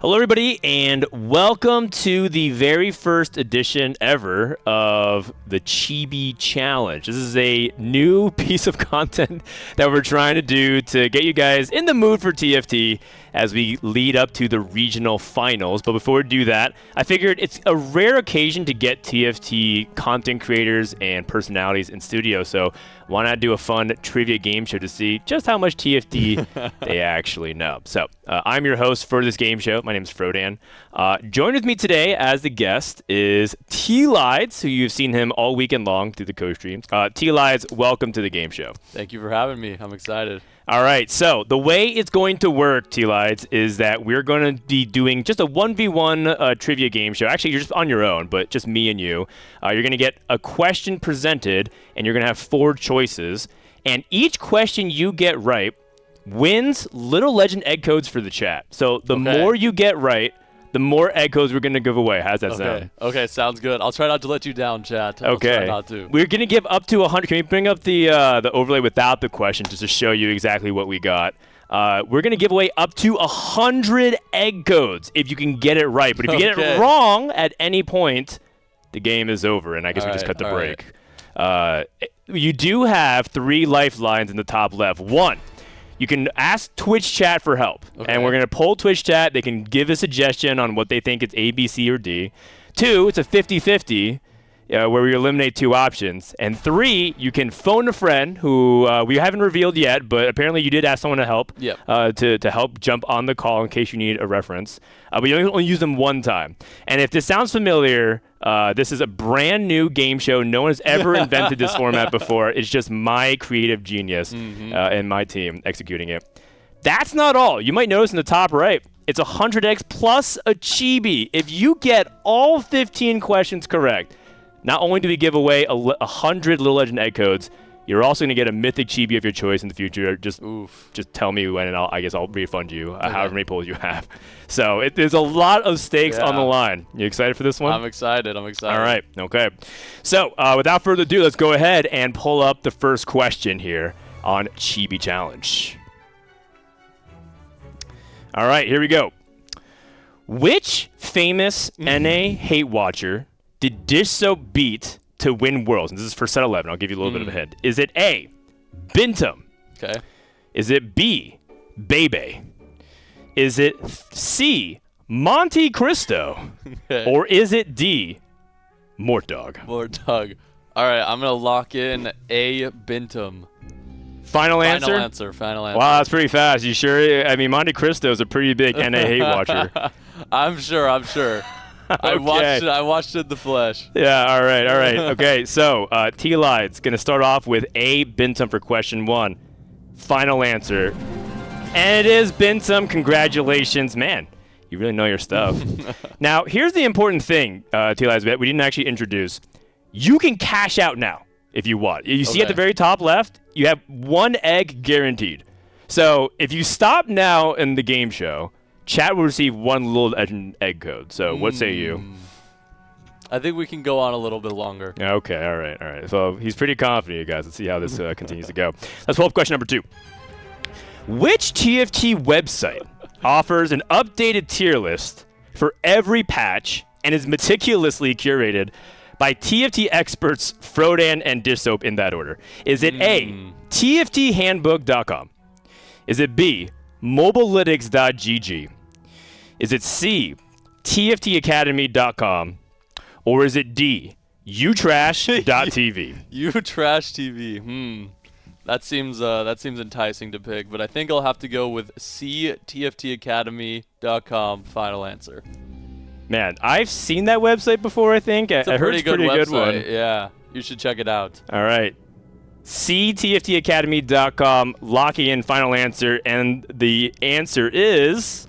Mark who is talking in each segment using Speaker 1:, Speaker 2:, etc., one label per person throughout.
Speaker 1: Hello, everybody, and welcome to the very first edition ever of the Chibi Challenge. This is a new piece of content that we're trying to do to get you guys in the mood for TFT as we lead up to the regional finals. But before we do that, I figured it's a rare occasion to get TFT content creators and personalities in studio, so why not do a fun trivia game show to see just how much TFT they actually know. So I'm your host for this game show. My name is Frodan. Joined with me today as the guest is Tleyds, who you've seen him all weekend long through the co-streams. Tleyds, welcome to the game show.
Speaker 2: Thank you for having me. I'm excited.
Speaker 1: All right, so the way it's going to work, Tleyds, is that we're going to be doing just a 1v1 trivia game show. Actually, you're just on your own, but just me and you. You're going to get a question presented, and you're going to have 4 choices. And each question you get right wins little legend egg codes for the chat. So the more you get right, the more egg codes we're going to give away. How's that sound?
Speaker 2: Okay, sounds good. I'll try not to let you down, chat. I'll try not to.
Speaker 1: We're going to give up to 100. Can we bring up the overlay without the question just to show you exactly what we got? We're going to give away up to 100 egg codes if you can get it right. But if you get it wrong at any point, the game is over, and I guess we just cut the break. You do have 3 lifelines in the top left. 1. You can ask Twitch chat for help, and we're going to poll Twitch chat. They can give a suggestion on what they think it's A, B, C, or D. 2, it's a 50-50, where we eliminate 2 options. And 3, you can phone a friend who we haven't revealed yet, but apparently you did ask someone to help, to help jump on the call in case you need a reference. But you only use them 1 time. And if this sounds familiar, this is a brand new game show. No one has ever invented this format before. It's just my creative genius and my team executing it. That's not all. You might notice in the top right, it's 100x plus a Chibi. If you get all 15 questions correct, not only do we give away 100 Little Legend egg codes, you're also going to get a mythic Chibi of your choice in the future. Just tell me when, and I guess I'll refund you however many pulls you have. So there's a lot of stakes on the line. You excited for this one?
Speaker 2: I'm excited. All
Speaker 1: right. Okay. So without further ado, let's go ahead and pull up the first question here on Chibi Challenge. All right. Here we go. Which famous NA hate watcher did Dish Soap beat to win Worlds? And this is for set 11. I'll give you a little bit of a hint. Is it A, Bintum?
Speaker 2: Okay.
Speaker 1: Is it B, Bebe? Is it C, Monte Cristo? Or is it D, Mortdog?
Speaker 2: Mortdog. All right, I'm going to lock in A, Bintum.
Speaker 1: Final answer?
Speaker 2: Final answer.
Speaker 1: Wow, that's pretty fast. You sure? I mean, Monte Cristo is a pretty big NA hate watcher.
Speaker 2: I'm sure. I watched it in the flesh.
Speaker 1: Yeah, all right. Okay, so Tleyds going to start off with A, Bintum for question 1. Final answer. And it is Bintum. Congratulations. Man, you really know your stuff. Now, here's the important thing, Tleyds, we didn't actually introduce. You can cash out now if you want. You see at the very top left, you have 1 egg guaranteed. So if you stop now in the game show, chat will receive 1 little egg code. So what say you?
Speaker 2: I think we can go on a little bit longer.
Speaker 1: Okay, all right. So he's pretty confident, you guys. Let's see how this continues to go. Let's pull up question number 2. Which TFT website offers an updated tier list for every patch and is meticulously curated by TFT experts Frodan and Dish Soap in that order? Is it A, TFThandbook.com? Is it B, mobilytics.gg? Is it C, TFTacademy.com? Or is it D, utrash.tv?
Speaker 2: utrash.tv. That seems enticing to pick, but I think I'll have to go with C, TFTacademy.com. Final answer.
Speaker 1: Man, I've seen that website before, I think.
Speaker 2: It's a pretty good
Speaker 1: good one.
Speaker 2: Yeah, you should check it out.
Speaker 1: All right. CTFTacademy.com, locking in final answer, and the answer is...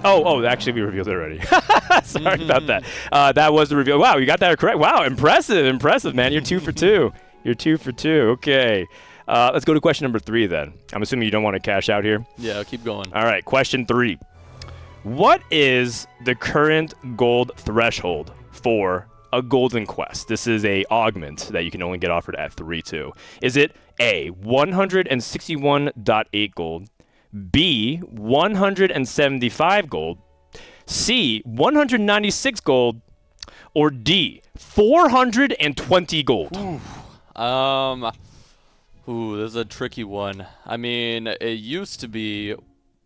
Speaker 1: Oh, actually, we revealed it already. Sorry about that. That was the reveal. Wow, you got that correct. Wow, impressive, man. You're 2 for 2. You're 2 for 2. Okay. Let's go to question number 3 then. I'm assuming you don't want to cash out here.
Speaker 2: Yeah, keep going.
Speaker 1: All right, question 3. What is the current gold threshold for a golden quest? This is a augment that you can only get offered at 3-2. Is it A, 161.8 gold, B, 175 gold, C, 196 gold, or D, 420 gold?
Speaker 2: This is a tricky one. I mean, it used to be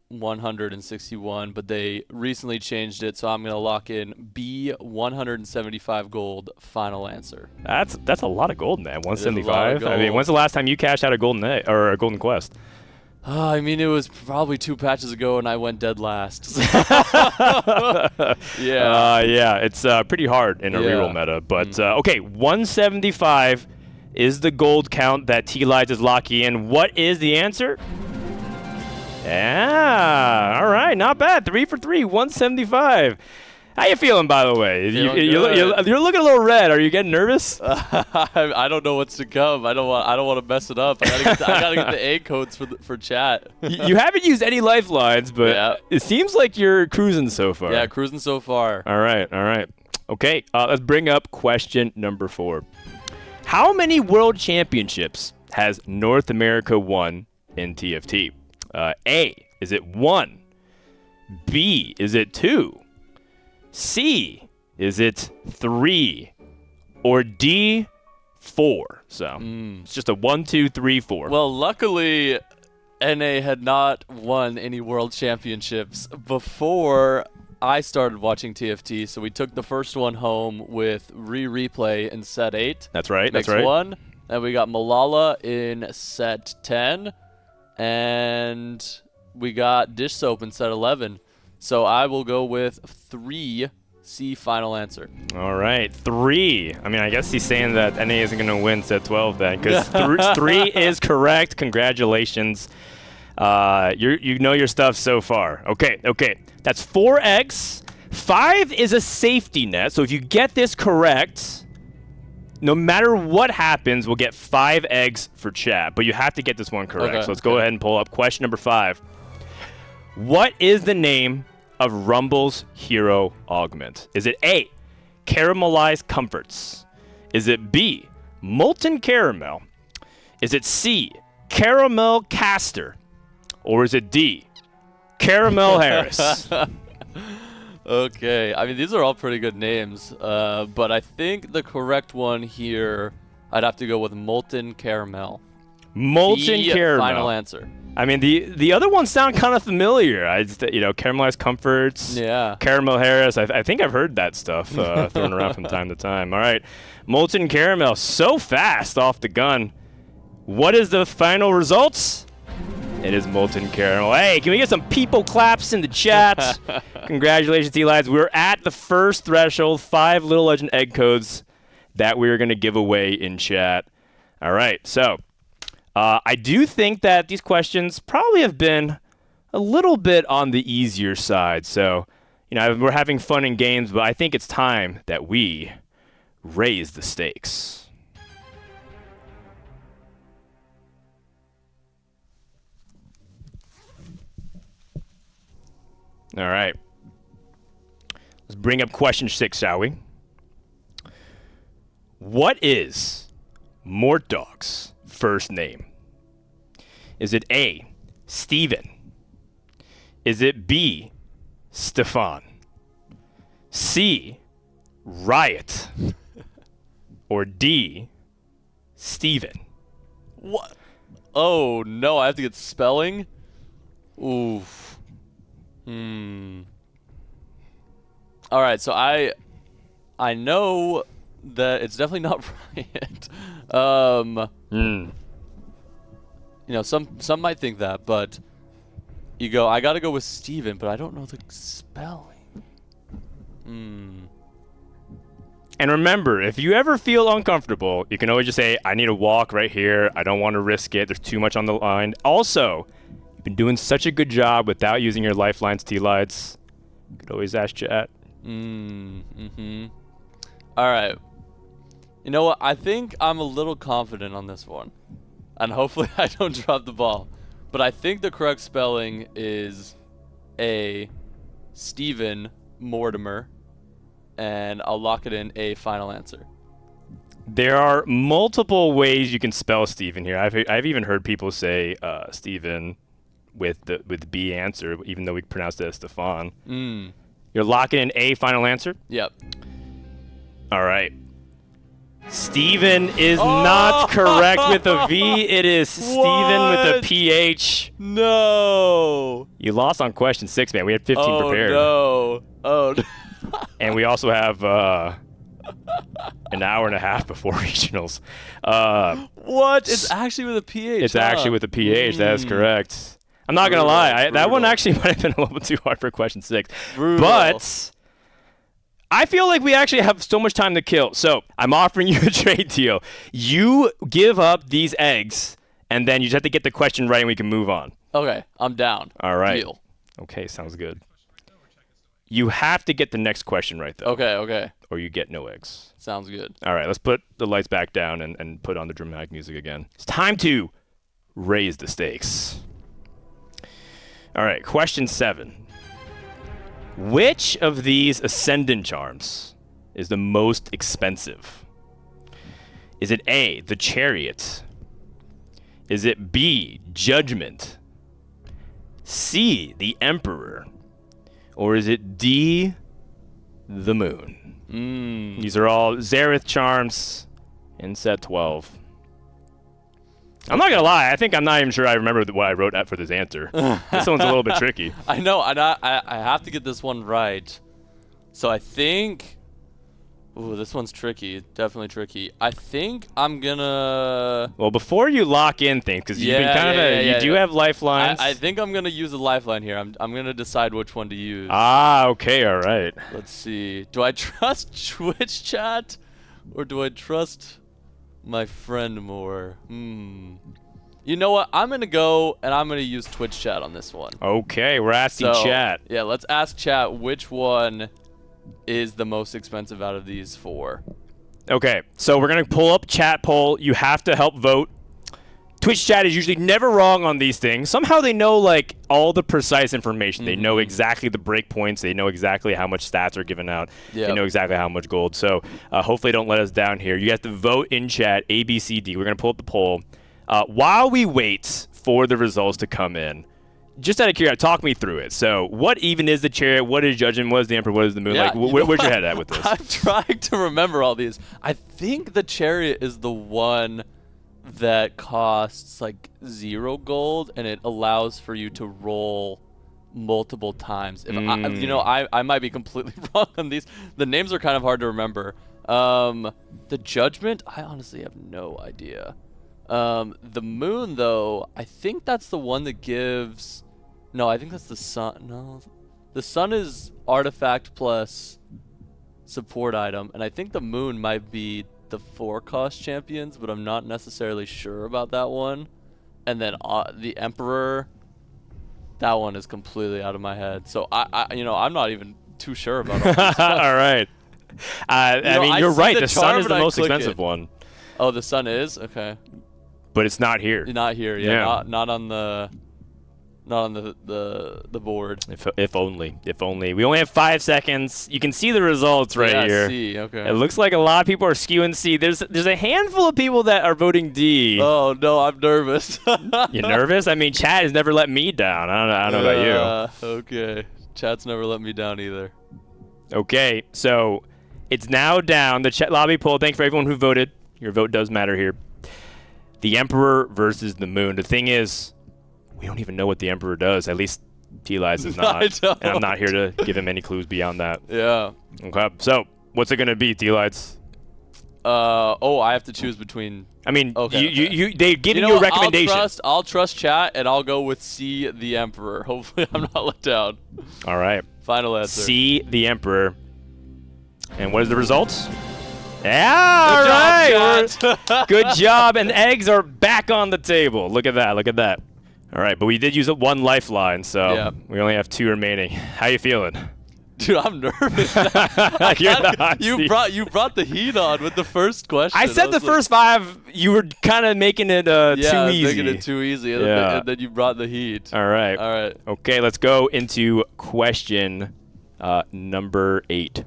Speaker 2: 161, but they recently changed it, so I'm going to lock in B, 175 gold, final answer.
Speaker 1: That's a lot of gold, man. 175.
Speaker 2: Gold.
Speaker 1: I mean, when's the last time you cashed out a golden or a golden quest?
Speaker 2: I mean, it was probably 2 patches ago, and I went dead last.
Speaker 1: Yeah, it's pretty hard in a reroll meta. But okay, 175 is the gold count that Tleyds is locking in. What is the answer? Yeah, all right, not bad. 3 for 3, 175. How you feeling, by the way? You're looking a little red. Are you getting nervous?
Speaker 2: I don't know what's to come. I don't want to mess it up. I gotta get the A codes for chat.
Speaker 1: You haven't used any lifelines, but it seems like you're cruising so far.
Speaker 2: Yeah, cruising so far.
Speaker 1: All right. Okay, let's bring up question number 4. How many world championships has North America won in TFT? A, is it 1? B, is it 2? C, is it 3? Or D, 4? So it's just a 1, 2, 3, 4.
Speaker 2: Well, luckily, NA had not won any world championships before I started watching TFT, so we took the first one home with replay in set 8.
Speaker 1: That's right.
Speaker 2: Mix
Speaker 1: that's right.
Speaker 2: 1. Then we got Malala in set 10. And we got Dish Soap in set 11. So I will go with 3, C, final answer.
Speaker 1: All right, 3. I mean, I guess he's saying that NA isn't going to win set 12 then, because 3 is correct. Congratulations. You know your stuff so far. Okay. That's 4 eggs. 5 is a safety net. So if you get this correct, no matter what happens, we'll get 5 eggs for chat. But you have to get this one correct.
Speaker 2: Okay,
Speaker 1: so let's go ahead and pull up question number 5. What is the name of Rumble's hero augment? Is it A, caramelized comforts? Is it B, molten caramel? Is it C, caramel caster? Or is it D, caramel Harris?
Speaker 2: Okay, I mean, these are all pretty good names, but I think the correct one here, I'd have to go with molten caramel.
Speaker 1: Molten caramel.
Speaker 2: Final answer.
Speaker 1: I mean, the other ones sound kind of familiar. Caramelized comforts.
Speaker 2: Yeah.
Speaker 1: Caramel Harris. I think I've heard that stuff thrown around from time to time. All right. Molten caramel. So fast off the gun. What is the final results? It is molten caramel. Hey, can we get some people claps in the chat? Congratulations, Tleyds. We're at the first threshold. 5 Little Legend egg codes that we're going to give away in chat. All right. So I do think that these questions probably have been a little bit on the easier side. So, we're having fun in games, but I think it's time that we raise the stakes. All right. Let's bring up question 6, shall we? What is Mortdog's first name? Is it A, Steven? Is it B, Stefan? C, Riot? Or D, Steven?
Speaker 2: What? Oh, no, I have to get spelling? Oof. All right, so I know that it's definitely not Riot. Some might think that, but I got to go with Steven, but I don't know the spelling.
Speaker 1: And remember, if you ever feel uncomfortable, you can always just say, I need to walk right here. I don't want to risk it. There's too much on the line. Also, you've been doing such a good job without using your lifelines, Tleyds. You could always ask chat.
Speaker 2: All right. You know what? I think I'm a little confident on this one. And hopefully I don't drop the ball. But I think the correct spelling is A, Stephen Mortimer. and I'll lock it in a final answer.
Speaker 1: There are multiple ways you can spell Steven here. I've even heard people say Steven with the B answer, even though we pronounced it as Stefan. You're locking in a final answer?
Speaker 2: Yep.
Speaker 1: All right. Steven is not correct with a V. It is Steven with a PH.
Speaker 2: No.
Speaker 1: You lost on question 6, man. We had 15 prepared.
Speaker 2: Oh, no. Oh, no.
Speaker 1: And we also have an hour and a half before regionals.
Speaker 2: What? It's actually with a PH.
Speaker 1: It's actually with a PH. That is correct. I'm not going to lie. That one actually might have been a little bit too hard for question 6.
Speaker 2: Brutal.
Speaker 1: But I feel like we actually have so much time to kill. So I'm offering you a trade deal. You give up these eggs, and then you just have to get the question right, and we can move on.
Speaker 2: Okay, I'm down.
Speaker 1: All right.
Speaker 2: Deal.
Speaker 1: Okay, sounds good. You have to get the next question right, though.
Speaker 2: Okay.
Speaker 1: Or you get no eggs.
Speaker 2: Sounds good.
Speaker 1: All right, let's put the lights back down and put on the dramatic music again. It's time to raise the stakes. All right, question 7. Which of these Ascendant charms is the most expensive? Is it A, the Chariot? Is it B, Judgment? C, the Emperor? Or is it D, the Moon? These are all Xerath charms in set 12. I'm not going to lie. I think I'm not even sure I remember what I wrote for this answer. This one's a little bit tricky.
Speaker 2: I know. I have to get this one right. So I think... Ooh, this one's tricky. Definitely tricky. I think I'm going to...
Speaker 1: Well, before you lock in things, because you've been kind of you do have lifelines.
Speaker 2: I think I'm going to use a lifeline here. I'm going to decide which one to use.
Speaker 1: Ah, okay. All right.
Speaker 2: Let's see. Do I trust Twitch chat or do I trust my friend more? You know what? I'm going to go and I'm going to use Twitch chat on this one.
Speaker 1: Okay, we're asking chat.
Speaker 2: Yeah, let's ask chat which one is the most expensive out of these 4.
Speaker 1: Okay, so we're going to pull up chat poll. You have to help vote. Twitch chat is usually never wrong on these things. Somehow they know like all the precise information. They know exactly the breakpoints. They know exactly how much stats are given out.
Speaker 2: Yep.
Speaker 1: They know exactly how much gold. So hopefully don't let us down here. You have to vote in chat, A, B, C, D. We're going to pull up the poll. While we wait for the results to come in, just out of curiosity, talk me through it. So what even is the Chariot? What is Judgment? What is the Emperor? What is the Moon?
Speaker 2: Yeah,
Speaker 1: like, where's your head at with this?
Speaker 2: I'm trying to remember all these. I think the Chariot is the one that costs like 0 gold, and it allows for you to roll multiple times. If I might be completely wrong on these. The names are kind of hard to remember. The Judgment, I honestly have no idea. The Moon, though, I think that's the one that gives... No, I think that's the Sun. No, the Sun is artifact plus support item, and I think the Moon might be the 4-cost champions, but I'm not necessarily sure about that one. And then the Emperor, that one is completely out of my head. So I'm not even too sure about all this.
Speaker 1: All right. I mean, you're right. The Sun is the most expensive one.
Speaker 2: Oh, the Sun is? Okay.
Speaker 1: But it's not here.
Speaker 2: Not here. Yeah. Not on the board.
Speaker 1: If only. We only have 5 seconds. You can see the results right here.
Speaker 2: C. Okay.
Speaker 1: It looks like a lot of people are skewing C. There's a handful of people that are voting D.
Speaker 2: Oh no, I'm nervous.
Speaker 1: You nervous? I mean, chat has never let me down. I don't know about
Speaker 2: you. Okay. Chat's never let me down either.
Speaker 1: Okay, so it's now down. The chat lobby poll. Thanks for everyone who voted. Your vote does matter here. The Emperor versus the Moon. The thing is, we don't even know what the Emperor does. At least Tleyds does not. And I'm not here to give him any clues beyond that.
Speaker 2: Yeah.
Speaker 1: Okay. So, what's it going to be, Tleyds?
Speaker 2: I have to choose between...
Speaker 1: I mean, they're giving you a recommendation.
Speaker 2: I'll trust chat, and I'll go with C, the Emperor. Hopefully I'm not let down.
Speaker 1: All right.
Speaker 2: Final answer.
Speaker 1: C, the Emperor. And what is the results? Yeah, all right. Good job. And eggs are back on the table. Look at that. Look at that. All right, but we did use 1 lifeline, so we only have 2 remaining. How you feeling?
Speaker 2: Dude, I'm nervous. You brought the heat on with the first question.
Speaker 1: I said the first 5, you were kind of making it too easy.
Speaker 2: Making it too easy, and then you brought the heat.
Speaker 1: All right. Okay, let's go into question number 8.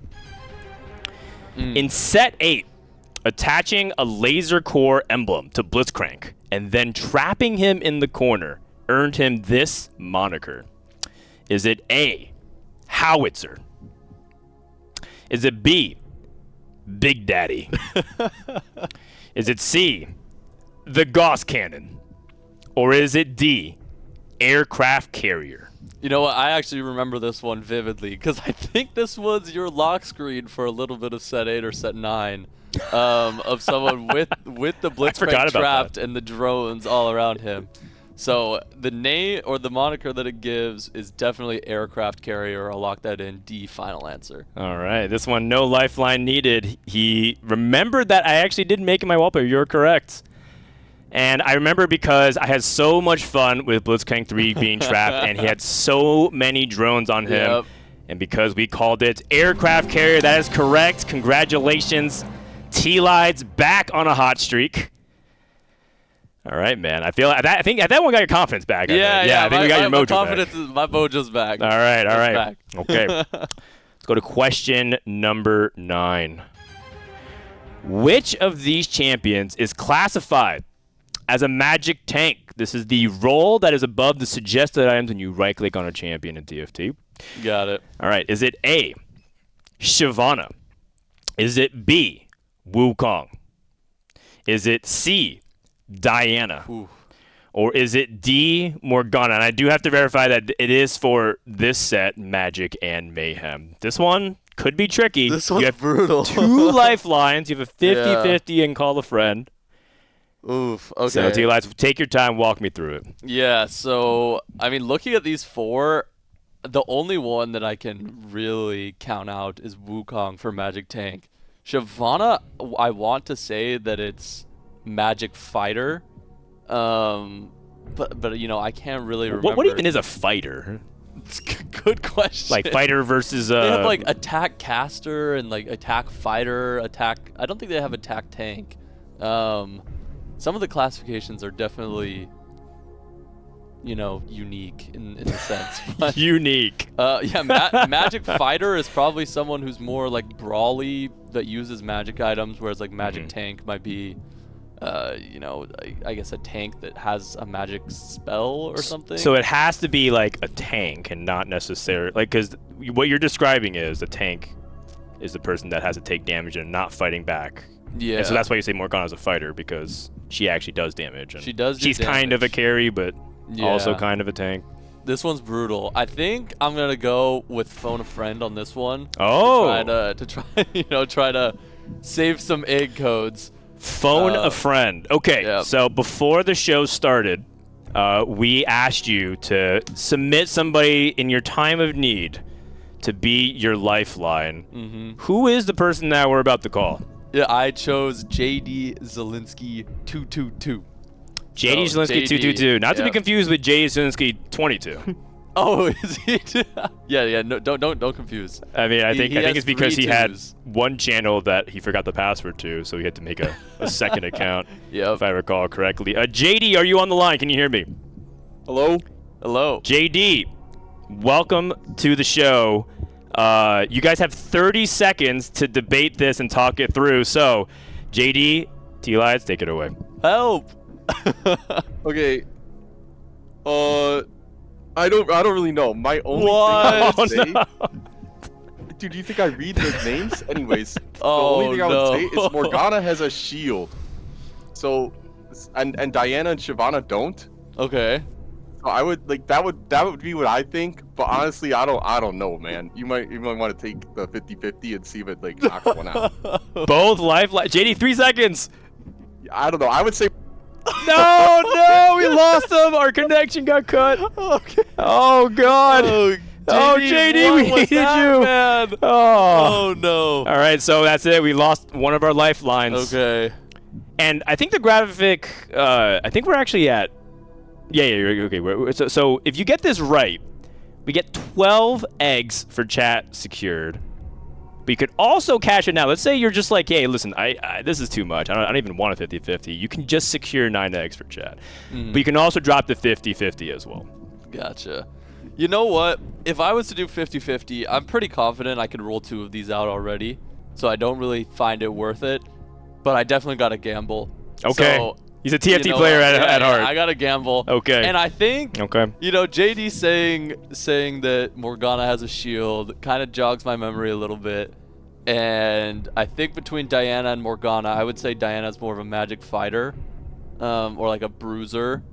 Speaker 1: In set 8, attaching a laser core emblem to Blitzcrank and then trapping him in the corner earned him this moniker. Is it A, Howitzer? Is it B, Big Daddy? Is it C, the Gauss Cannon? Or is it D, Aircraft Carrier?
Speaker 2: You know what? I actually remember this one vividly because I think this was your lock screen for a little bit of set 8 or set 9 of someone with the Blitzcrank trapped and the drones all around him. So the name or the moniker that it gives is definitely Aircraft Carrier. I'll lock that in. D, final answer.
Speaker 1: All right. This one, no lifeline needed. He remembered that I actually did make it my wallpaper. You're correct. And I remember because I had so much fun with Blitzcrank 3 being trapped, and he had so many drones on him.
Speaker 2: Yep.
Speaker 1: And because we called it Aircraft Carrier, that is correct. Congratulations. Tleyds back on a hot streak. All right, man. I think at that one got your confidence back. I think we got your mojo
Speaker 2: confidence
Speaker 1: back.
Speaker 2: My mojo's back.
Speaker 1: All right.
Speaker 2: Back.
Speaker 1: Okay. Let's go to question number 9. Which of these champions is classified as a magic tank? This is the role that is above the suggested items when you right-click on a champion in TFT.
Speaker 2: Got it.
Speaker 1: All right. Is it A, Shyvana? Is it B, Wukong? Is it C, Diana?
Speaker 2: Ooh.
Speaker 1: Or is it D, Morgana? And I do have to verify that it is for this set, Magic and Mayhem. This one could be tricky.
Speaker 2: This one's
Speaker 1: you have
Speaker 2: brutal.
Speaker 1: 2 lifelines. You have a 50-50 and call a friend.
Speaker 2: Oof. Okay.
Speaker 1: So, Tleyds, take your time. Walk me through it.
Speaker 2: Yeah. So, I mean, looking at these 4, the only one that I can really count out is Wukong for Magic Tank. Shyvana, I want to say that it's Magic Fighter, but you know, I can't really remember.
Speaker 1: What even is a fighter?
Speaker 2: It's a good question.
Speaker 1: Like fighter versus
Speaker 2: they have like attack caster and like attack fighter, attack. I don't think they have attack tank. Some of the classifications are definitely, you know, unique in a sense. But,
Speaker 1: unique.
Speaker 2: Magic Fighter is probably someone who's more like brawly that uses magic items, whereas like Magic Tank might be, you know, I guess a tank that has a magic spell or something.
Speaker 1: So it has to be like a tank and not necessarily like, because what you're describing is a tank is the person that has to take damage and not fighting back.
Speaker 2: Yeah.
Speaker 1: And so that's why you say Morgana's a fighter, because she actually does damage. And
Speaker 2: she does.
Speaker 1: She's kind of a carry, but also kind of a tank.
Speaker 2: This one's brutal. I think I'm gonna go with phone a friend on this one.
Speaker 1: Oh.
Speaker 2: To try to save some egg codes.
Speaker 1: Phone a friend. Okay.
Speaker 2: Yep.
Speaker 1: So before the show started, we asked you to submit somebody in your time of need to be your lifeline.
Speaker 2: Mm-hmm.
Speaker 1: Who is the person that we're about to call?
Speaker 2: Yeah, I chose JD Zielinski 222.
Speaker 1: JD Zielinski 222. Not to be confused with JD Zielinski 22.
Speaker 2: Oh, is he? yeah. No, don't confuse.
Speaker 1: I mean, I think it's because he had
Speaker 2: 2s.
Speaker 1: one channel that he forgot the password to, so he had to make a second account.
Speaker 2: Yep.
Speaker 1: If I recall correctly. JD, are you on the line? Can you hear me?
Speaker 3: Hello?
Speaker 2: Hello.
Speaker 1: JD, welcome to the show. You guys have 30 seconds to debate this and talk it through. So, JD, Tleyds, take it away.
Speaker 2: Help.
Speaker 3: Okay. I don't really know. My only thing I would say, dude, do you think I read the names? Anyways, the only thing I would say is Morgana has a shield. So, and Diana and Shyvana don't.
Speaker 2: Okay.
Speaker 3: So I would like that would be what I think. But honestly, I don't know, man. You might want to take the 50-50 and see if it like knocks one out.
Speaker 1: Both lifeline. JD, 3 seconds.
Speaker 3: I don't know. I would say.
Speaker 1: No, we lost him. Our connection got cut.
Speaker 2: Okay.
Speaker 1: Oh God. JD, we needed you.
Speaker 2: Man.
Speaker 1: Oh
Speaker 2: no.
Speaker 1: All right, so that's it. We lost one of our lifelines.
Speaker 2: Okay.
Speaker 1: And I think the graphic. I think we're actually at. Yeah. Okay. So if you get this right, we get 12 eggs for chat secured. But you could also cash it now. Let's say you're just like, hey, listen, I this is too much. I don't even want a 50-50. You can just secure 9 eggs for chat. But you can also drop the 50-50 as well.
Speaker 2: Gotcha. You know what? If I was to do 50-50, I'm pretty confident I could roll 2 of these out already. so I don't really find it worth it. But I definitely got to gamble.
Speaker 1: Okay.
Speaker 2: So,
Speaker 1: he's a TFT
Speaker 2: you know,
Speaker 1: player at heart.
Speaker 2: I got to gamble.
Speaker 1: Okay.
Speaker 2: And I think,
Speaker 1: okay.
Speaker 2: JD saying that Morgana has a shield kind of jogs my memory a little bit. And I think between Diana and Morgana, I would say Diana's more of a magic fighter, or like a bruiser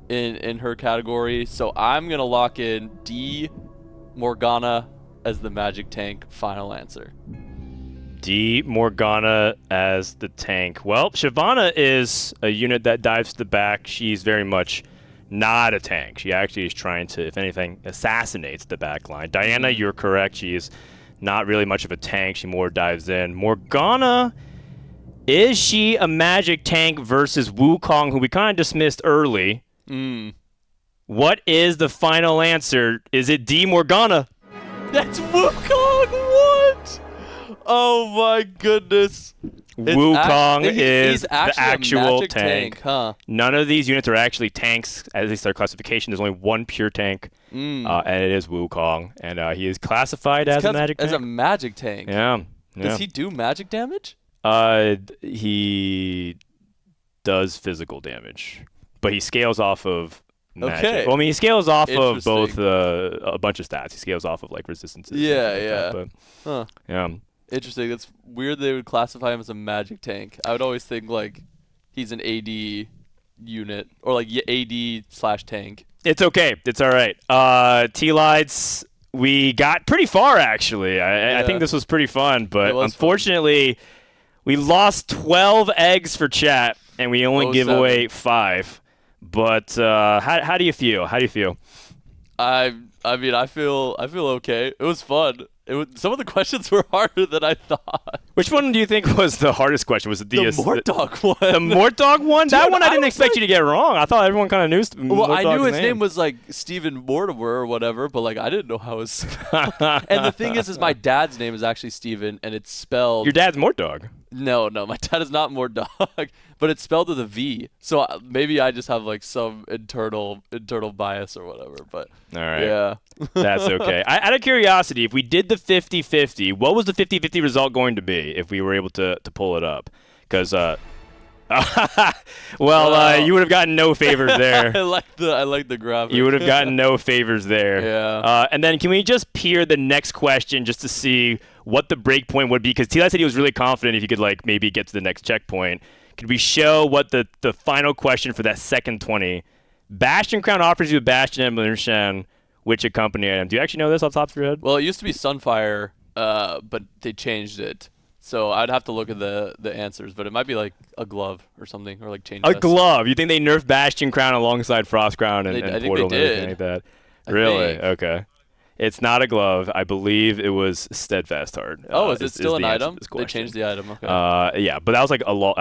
Speaker 2: in her category. So I'm going to lock in D, Morgana as the magic tank. Final answer.
Speaker 1: D, Morgana as the tank. Well, Shyvana is a unit that dives to the back. She's very much not a tank. She actually is trying to, if anything, assassinates the back line. Diana, you're correct. She is not really much of a tank. She more dives in. Morgana, is she a magic tank versus Wukong, who we kind of dismissed early? What is the final answer? Is it D, Morgana?
Speaker 2: That's Wukong. What? Oh my goodness.
Speaker 1: Wukong is
Speaker 2: he's actually
Speaker 1: the actual
Speaker 2: a magic tank, huh?
Speaker 1: None of these units are actually tanks, at least their classification. There's only one pure tank, and it is Wukong. And he is classified as a magic tank.
Speaker 2: As a magic tank.
Speaker 1: Yeah.
Speaker 2: Does he do magic damage?
Speaker 1: He does physical damage, but he scales off of magic.
Speaker 2: Okay.
Speaker 1: Well, I mean, he scales off of both a bunch of stats. He scales off of like resistances.
Speaker 2: Yeah. Interesting. That's weird they would classify him as a magic tank. I would always think like he's an AD unit or like AD/tank.
Speaker 1: It's okay. It's all right. Tleyds, we got pretty far actually. I think this was pretty fun, but unfortunately, we lost 12 eggs for chat and we only give away 5. But how do you feel? How do you feel?
Speaker 2: I mean, I feel okay. It was fun. Some of the questions were harder than I thought.
Speaker 1: Which one do you think was the hardest question? Was it the
Speaker 2: Mortdog one?
Speaker 1: The Mortdog one?
Speaker 2: Dude,
Speaker 1: that one I didn't expect you to get wrong. I thought everyone kind of knew.
Speaker 2: Well, I knew his
Speaker 1: name.
Speaker 2: name was like Stephen Mortimer or whatever, but like I didn't know how it was spelled. And the thing is my dad's name is actually Stephen, and it's spelled.
Speaker 1: Your dad's Mortdog.
Speaker 2: No, my dad is not Mortdog, but it's spelled with a V. So maybe I just have like some internal bias or whatever. But
Speaker 1: all right,
Speaker 2: yeah,
Speaker 1: that's okay. Out of curiosity, if we did the 50-50, what was the 50-50 result going to be if we were able to pull it up? Because you would have gotten no favors there.
Speaker 2: I like the graphic.
Speaker 1: You would have gotten no favors there.
Speaker 2: Yeah.
Speaker 1: And then can we just peer the next question just to see what the breakpoint would be? Because Tleyds said he was really confident if he could like maybe get to the next checkpoint. Could we show what the final question for that second 20? Bastion Crown offers you a Bastion Emblem, which accompany item. Do you actually know this off the top of your head?
Speaker 2: Well, it used to be Sunfire, but they changed it. So I'd have to look at the answers, but it might be like a glove or something, or like change.
Speaker 1: A glove? You think they nerfed Bastion Crown alongside Frost Crown and Portal and everything like that? Really? Okay. It's not a glove. I believe it was Steadfast Heart.
Speaker 2: Is it still an item? They changed the item. Okay.
Speaker 1: Yeah, but that was like a lot.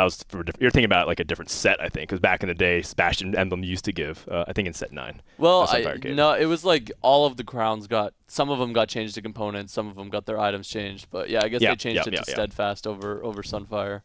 Speaker 1: You're thinking about like a different set, I think, because back in the day, Bastion Emblem used to give. I think in set 9.
Speaker 2: Well, no, it was like all of the crowns some of them got changed to components, some of them got their items changed. But yeah, I guess they changed it to Steadfast over Sunfire.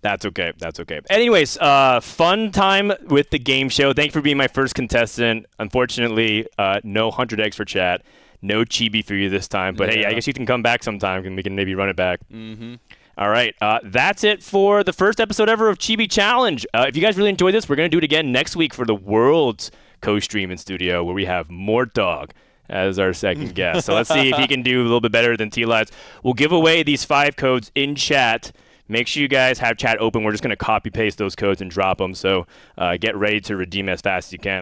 Speaker 1: That's okay. That's okay. Anyways, fun time with the game show. Thank you for being my first contestant. Unfortunately, no 100 eggs for chat. No Chibi for you this time. But hey, I guess you can come back sometime and we can maybe run it back.
Speaker 2: Mm-hmm.
Speaker 1: All right. That's it for the first episode ever of Chibi Challenge. If you guys really enjoyed this, we're going to do it again next week for the World's co-stream in studio where we have Mortdog as our second guest. So let's see if he can do a little bit better than Tleyds. We'll give away these 5 codes in chat. Make sure you guys have chat open. We're just going to copy paste those codes and drop them. So get ready to redeem as fast as you can.